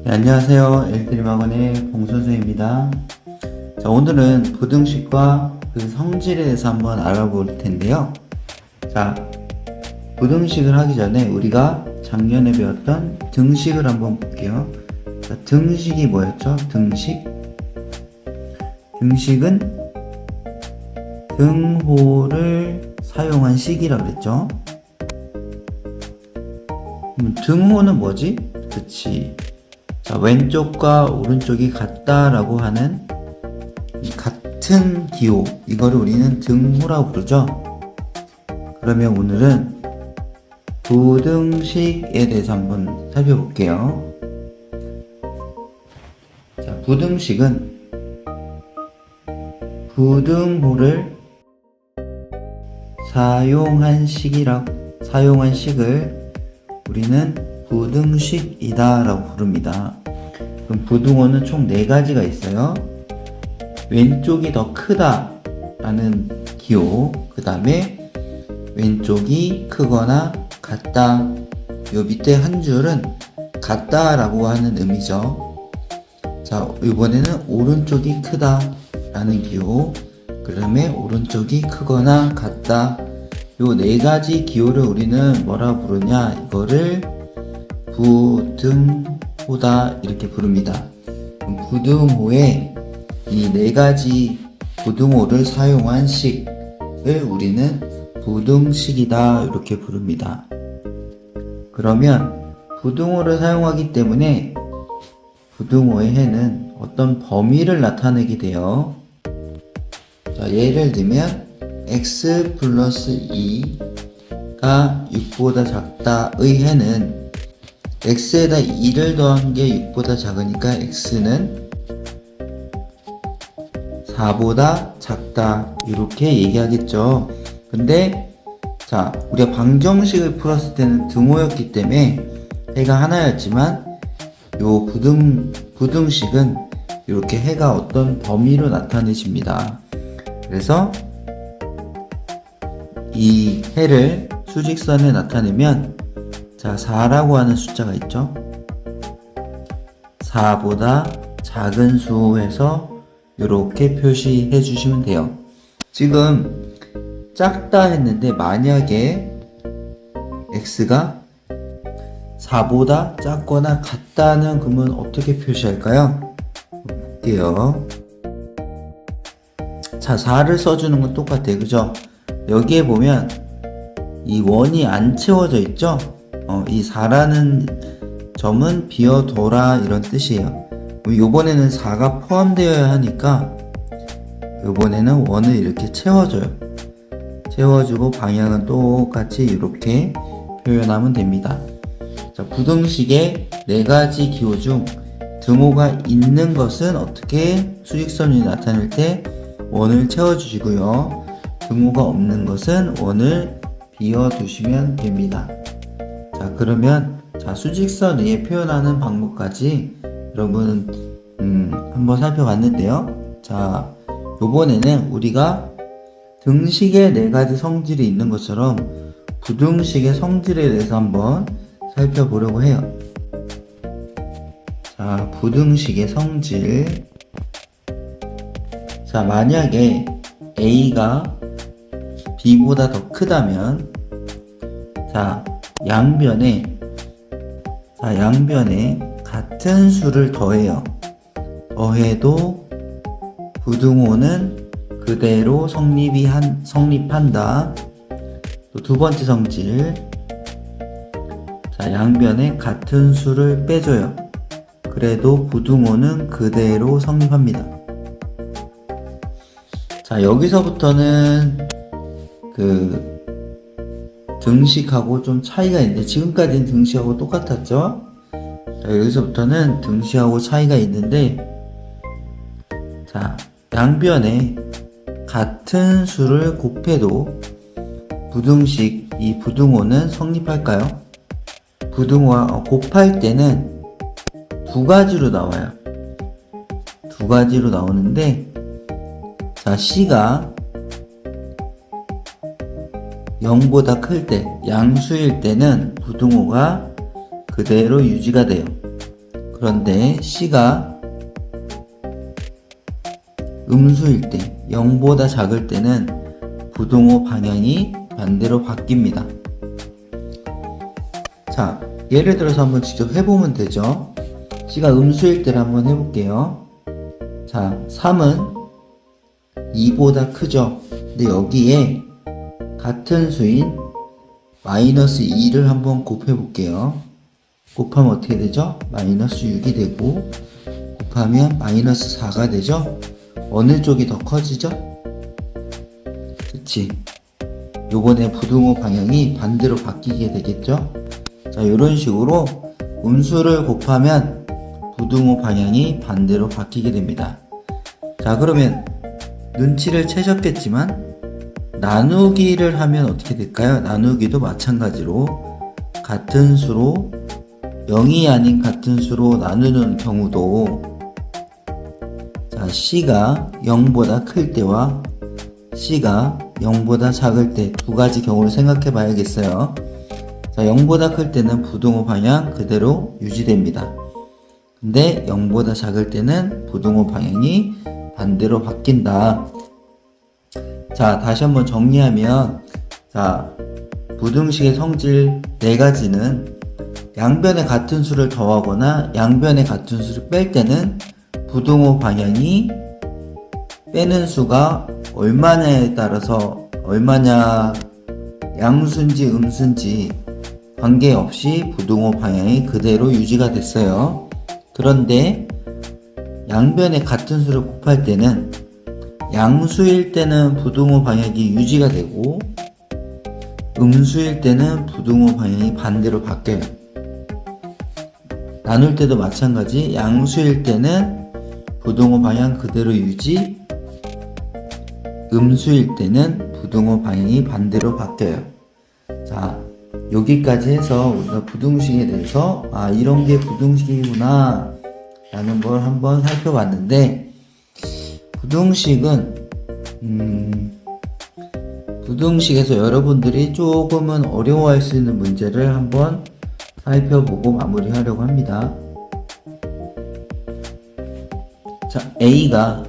네, 안녕하세요. 엘드림학원의 봉선수입니다. 자, 오늘은 부등식과 그 성질에 대해서 한번 알아볼 텐데요. 자, 부등식을 하기 전에 우리가 작년에 배웠던 등식을 한번 볼게요. 자, 등식이 뭐였죠? 등식은 등호를 사용한 식이라고 그랬죠. 등호는 뭐지? 그치. 자, 왼쪽과 오른쪽이 같다라고 하는 이 같은 기호, 이거를 우리는 등호라고 부르죠. 그러면 오늘은 부등식에 대해서 한번 살펴볼게요. 자, 부등식은 부등호를 사용한 식을 우리는 부등식이다 라고 부릅니다. 그럼 부등호는 총 4가지가 있어요. 왼쪽이 더 크다 라는 기호, 그 다음에 왼쪽이 크거나 같다, 요 밑에 한 줄은 같다 라고 하는 의미죠. 자, 이번에는 오른쪽이 크다 라는 기호, 그 다음에 오른쪽이 크거나 같다, 요 4가지 기호를 우리는 뭐라 부르냐, 이거를 부등호다 이렇게 부릅니다. 부등호에 이 4가지 부등호를 사용한 식을 우리는 부등식이다 이렇게 부릅니다. 그러면 부등호를 사용하기 때문에 부등호의 해는 어떤 범위를 나타내게 돼요. 자, 예를 들면 x 플러스 2가 6보다 작다의 해는 x에다 2를 더한 게 6보다 작으니까 x는 4보다 작다 이렇게 얘기하겠죠. 근데 자, 우리가 방정식을 풀었을 때는 등호였기 때문에 해가 하나였지만 요 부등식은 이렇게 해가 어떤 범위로 나타내집니다. 그래서 이 해를 수직선에 나타내면 자, 4라고 하는 숫자가 있죠. 4보다 작은 수에서 이렇게 표시해 주시면 돼요. 지금 작다 했는데 만약에 x가 4보다 작거나 같다는 그러면 어떻게 표시할까요? 볼게요. 자, 4를 써주는 건 똑같아요. 그죠? 여기에 보면 이 원이 안 채워져 있죠? 이 4라는 점은 비워둬라 이런 뜻이에요. 요번에는 4가 포함되어야 하니까 요번에는 원을 이렇게 채워줘요. 채워주고 방향은 똑같이 이렇게 표현하면 됩니다. 자, 부등식의 4가지 기호 중 등호가 있는 것은 어떻게 수직선이 나타낼 때 원을 채워주시고요. 등호가 없는 것은 원을 비워두시면 됩니다. 자, 그러면 자, 수직선 위에 표현하는 방법까지 여러분 한번 살펴봤는데요. 자, 요번에는 우리가 등식의 4가지 성질이 있는 것처럼 부등식의 성질에 대해서 한번 살펴보려고 해요. 자, 부등식의 성질. 자, 만약에 A가 B보다 더 크다면 자, 양변에 같은 수를 더해요. 더해도 부등호는 그대로 성립한다. 또 두 번째 성질. 자, 양변에 같은 수를 빼줘요. 그래도 부등호는 그대로 성립합니다. 자, 여기서부터는 등식하고 좀 차이가 있는데, 지금까지는 등식하고 똑같았죠? 자, 여기서부터는 등식하고 차이가 있는데, 자, 양변에 같은 수를 곱해도 이 부등호는 성립할까요? 부등호와 곱할 때는 2가지로 나와요. 2가지로 나오는데, 자, C가 0보다 클 때, 양수일 때는 부등호가 그대로 유지가 돼요. 그런데 C가 음수일 때, 0보다 작을 때는 부등호 방향이 반대로 바뀝니다. 자, 예를 들어서 한번 직접 해보면 되죠. C가 음수일 때를 한번 해볼게요. 자, 3은 2보다 크죠. 근데 여기에 같은 수인 마이너스 2를 한번 곱해볼게요. 곱하면 어떻게 되죠? 마이너스 6이 되고, 곱하면 마이너스 4가 되죠? 어느 쪽이 더 커지죠? 그치? 요번에 부등호 방향이 반대로 바뀌게 되겠죠? 자, 이런 식으로 음수를 곱하면 부등호 방향이 반대로 바뀌게 됩니다. 자, 그러면 눈치를 채셨겠지만 나누기를 하면 어떻게 될까요? 나누기도 마찬가지로 같은 수로 0이 아닌 같은 수로 나누는 경우도, 자, C가 0보다 클 때와 C가 0보다 작을 때 두 가지 경우를 생각해 봐야겠어요. 자, 0보다 클 때는 부등호 방향 그대로 유지됩니다. 근데 0보다 작을 때는 부등호 방향이 반대로 바뀐다. 자, 다시 한번 정리하면, 자, 부등식의 성질 4가지는 양변에 같은 수를 더하거나 양변에 같은 수를 뺄 때는 부등호 방향이 빼는 수가 얼마냐에 따라서, 얼마냐, 양수인지 음수인지 관계없이 부등호 방향이 그대로 유지가 됐어요. 그런데 양변에 같은 수를 곱할 때는 양수일 때는 부등호 방향이 유지가 되고 음수일 때는 부등호 방향이 반대로 바뀌어요. 나눌 때도 마찬가지, 양수일 때는 부등호 방향 그대로 유지, 음수일 때는 부등호 방향이 반대로 바뀌어요. 자, 여기까지 해서 우리가 부등식에 대해서 이런 게 부등식이구나 라는 걸 한번 살펴봤는데, 부등식은 부등식에서 여러분들이 조금은 어려워할 수 있는 문제를 한번 살펴보고 마무리하려고 합니다. 자, A가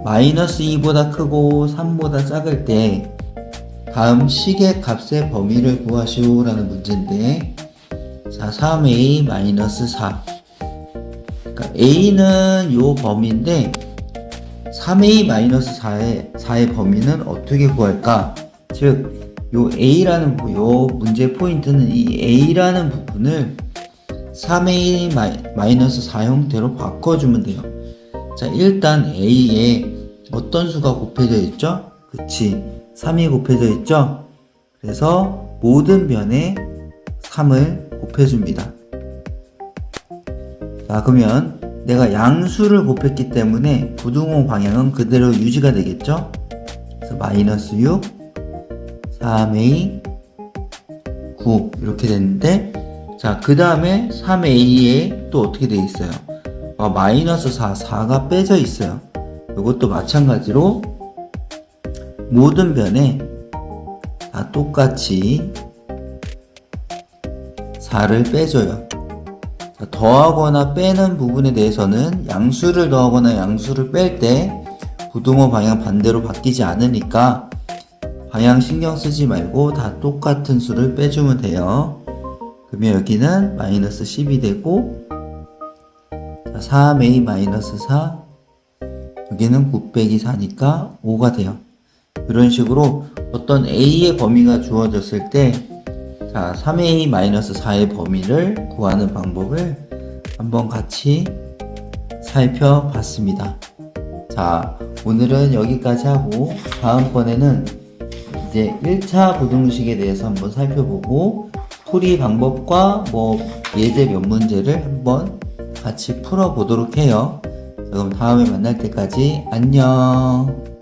마이너스 2보다 크고 3보다 작을 때 다음 식의 값의 범위를 구하시오 라는 문제인데, 자, 3A 마이너스 4. 그러니까 A는 요 범위인데 3A 마이너스 4의 범위는 어떻게 구할까? 즉, 요 A라는 요 문제의 포인트는 이 A라는 부분을 3A 마이너스 4 형태로 바꿔주면 돼요. 자, 일단 A에 어떤 수가 곱해져 있죠? 그치, 3이 곱해져 있죠? 그래서 모든 변에 3을 곱해줍니다. 자, 그러면 내가 양수를 곱했기 때문에 부등호 방향은 그대로 유지가 되겠죠? 그래서 마이너스 6, 3A, 9 이렇게 됐는데, 자, 그 다음에 3A에 또 어떻게 되어 있어요? 마이너스 4가 빼져 있어요. 이것도 마찬가지로 모든 변에 다 똑같이 4를 빼줘요. 자, 더하거나 빼는 부분에 대해서는 양수를 더하거나 양수를 뺄 때 부등호 방향 반대로 바뀌지 않으니까 방향 신경 쓰지 말고 다 똑같은 수를 빼주면 돼요. 그러면 여기는 마이너스 10이 되고, 3A 마이너스 4, 여기는 9 빼기 4니까 5가 돼요. 이런 식으로 어떤 A의 범위가 주어졌을 때, 자, 3A 마이너스 4의 범위를 구하는 방법을 한번 같이 살펴봤습니다. 자, 오늘은 여기까지 하고 다음번에는 이제 1차 부등식에 대해서 한번 살펴보고 풀이 방법과 예제 몇 문제를 한번 같이 풀어보도록 해요. 자, 그럼 다음에 만날 때까지 안녕.